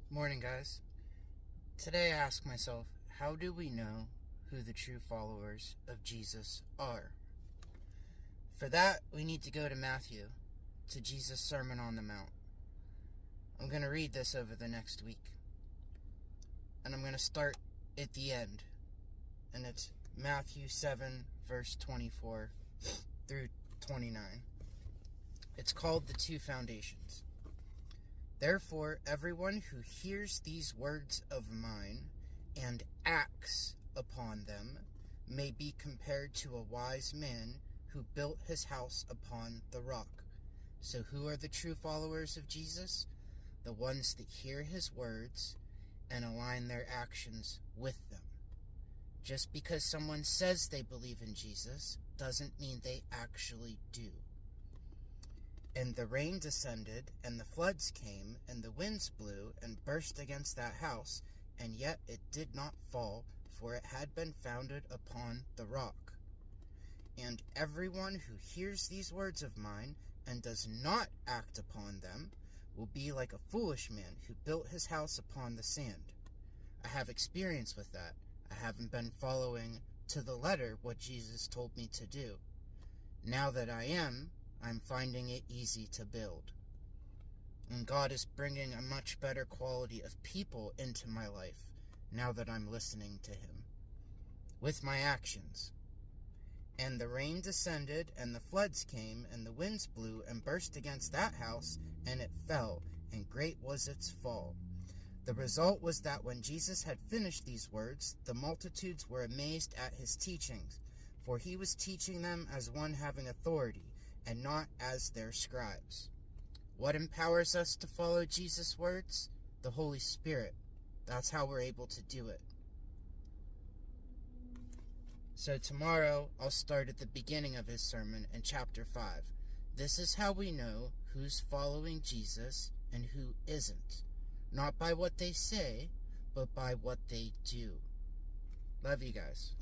Morning, guys. Today I ask myself, how do we know who the true followers of Jesus are? For that, we need to go to Matthew, to Jesus' Sermon on the Mount. I'm going to read this over the next week. And I'm going to start at the end. And it's Matthew 7, verse 24 through 29. It's called The Two Foundations. Therefore, everyone who hears these words of mine and acts upon them may be compared to a wise man who built his house upon the rock. So who are the true followers of Jesus? The ones that hear his words and align their actions with them. Just because someone says they believe in Jesus doesn't mean they actually do. And the rain descended, and the floods came, and the winds blew, and burst against that house, and yet it did not fall, for it had been founded upon the rock. And everyone who hears these words of mine, and does not act upon them, will be like a foolish man who built his house upon the sand. I have experience with that. I haven't been following to the letter what Jesus told me to do. Now that I'm finding it easy to build. And God is bringing a much better quality of people into my life now that I'm listening to Him. With my actions. And the rain descended, and the floods came, and the winds blew, and burst against that house, and it fell, and great was its fall. The result was that when Jesus had finished these words, the multitudes were amazed at His teachings, for He was teaching them as one having authority, and not as their scribes. What empowers us to follow Jesus' words? The Holy Spirit. That's how we're able to do it. So tomorrow, I'll start at the beginning of his sermon in chapter 5. This is how we know who's following Jesus and who isn't. Not by what they say, but by what they do. Love you guys.